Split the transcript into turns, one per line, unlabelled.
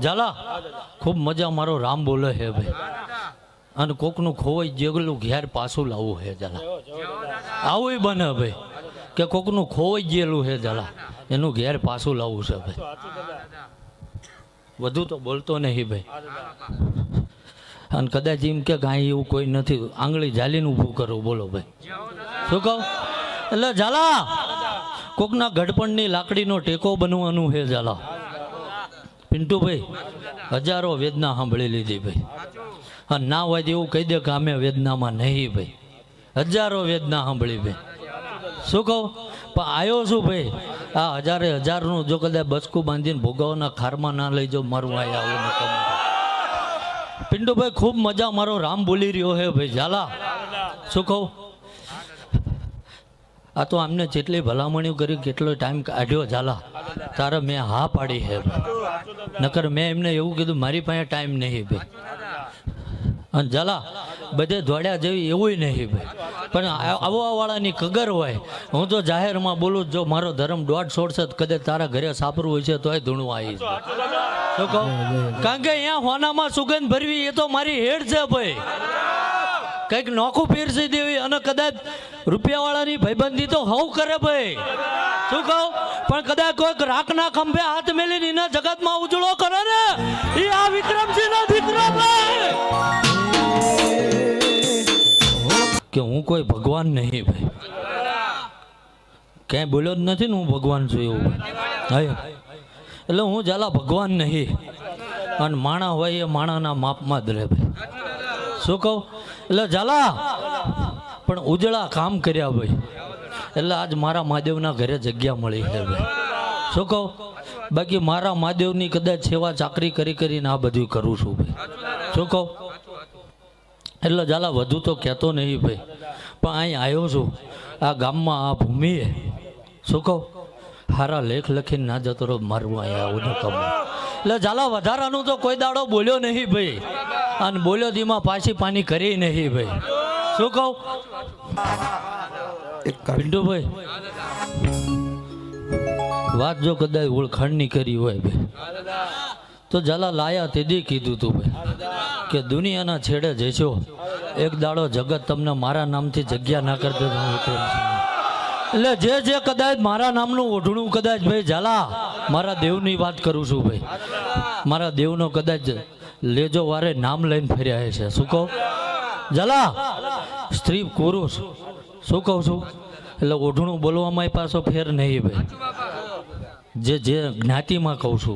ઝાલા ખૂબ મજા મારો રામ બોલે હે ભાઈ, અને કોકનું ખોવાઈ જેગલું ઘેર પાછું લાવવું હે ઝાલા. આવું બને ભાઈ કે કોકનું ખોવાઈ ગયેલું હે ઝાલા, એનું ઘેર પાછું લાવવું છે ભાઈ. વધુ તો બોલતો નહીં ભાઈ. અને કદાચ એમ કે કાંઈ એવું કોઈ નથી, આંગળી ઝાલીને ઊભું કરવું. બોલો ભાઈ, શું કહું? એટલે ઝાલા કોકના ગઢપણની લાકડીનો ટેકો બનવાનું હે ઝાલા. પિન્ટુભાઈ હજારો વેદના સાંભળી લીધી ભાઈ, અને ના હોય એવું કહી દે કે અમે વેદનામાં નહીં ભાઈ. હજારો વેદના સાંભળી ભાઈ, શું કહું? પણ આવ્યો શું ભાઈ, આ હજારે હજારનું જો કદાચ બચકું બાંધીને ભોગાવના ખારમાં ના લઈ જાઓ, મારું આ આવું ન કમ. પિન્ટુભાઈ ખૂબ મજા મારો રામ બોલી રહ્યો હે ભાઈ ઝાલા. શું કહું? આ તો આમને જેટલી ભલામણીઓ કરી, કેટલો ટાઈમ કાઢ્યો ઝાલા, તારે મેં હા પાડી હે ભાઈ. નકર મેં એમને એવું કીધું મારી પાસે ટાઈમ નહીં ભાઈ. અને ઝાલા બધે દોડ્યા જેવી એવું નહીં ભાઈ, પણ આવવાવાળાની કગર હોય. હું તો જાહેરમાં બોલું, જો મારો ધર્મ દોઢ છોડશે કદાચ તારા ઘરે સાપરું હોય છે તોય ધૂણું આવીશ. શું કહું? કારણ કે અહીંયા હોનામાં સુગંધ ભરવી એ તો મારી હેડ છે ભાઈ. કંઈક નોખું પીરસી દેવી, અને કદાચ રૂપિયાવાળાની ભાઈબંધી તો હવ કરે ભાઈ. શું કહું? પણ કદાચ કોઈક રાખના ખંભે હાથ મેલીને એના જગતમાં ઉજળો કરે ને, એ આ વિક્રમસિંહનો દીકરો ભાઈ. કે હું કોઈ ભગવાન નહીં ભાઈ, ક્યાંય બોલ્યો જ નથી ને હું ભગવાન છું એવું ભાઈ. એટલે હું ઝાલા ભગવાન નહીં, અને માણા હોય એ માણાના માપમાં જ રહે ભાઈ. શું કહું? એટલે ઝાલા પણ ઉજળા કામ કર્યા ભાઈ, એટલે આજ મારા મહાદેવના ઘરે જગ્યા મળી છે ભાઈ. શું કહું? બાકી મારા મહાદેવની કદાચ સેવા ચાકરી કરી કરીને આ બધું કરું છું ભાઈ. શું કહું? એટલે ઝાલા વધુ તો કહેતો નહીં ભાઈ, પણ અહીં આવ્યો છું આ ગામમાં, આ ભૂમિએ. શું કહું? હારા લેખ લખીને ના જતો રહો, મારવું અહીંયા આવું ન કમ. એટલે ઝાલા વધારાનું તો કોઈ દાડો બોલ્યો નહીં ભાઈ, અને બોલ્યો દીમાં પાછી પાણી કરી નહીં ભાઈ. શું કહું? પિન્ટુભાઈ વાત જો કદાચ ઓળખાણની કરી હોય ભાઈ, તો ઝાલા લાયા તેદી કીધું તું ભાઈ કે દુનિયાના છેડે જશો, એક દાડો જગત તમને મારા નામથી જગ્યા ના કરતો. એટલે જે કદાચ મારા નામનું ઓઢણું કદાચ ભાઈ ઝાલા, મારા દેવની વાત કરું છું ભાઈ, મારા દેવનો કદાચ લેજો વારે નામ લઈને ફર્યા છે. શું કહું? ઝાલા સ્ત્રી પુરુષ, શું કહું છું? એટલે ઓઢણું બોલવામાં પાછો ફેર નહીં ભાઈ, જે જ્ઞાતિમાં કહું છું.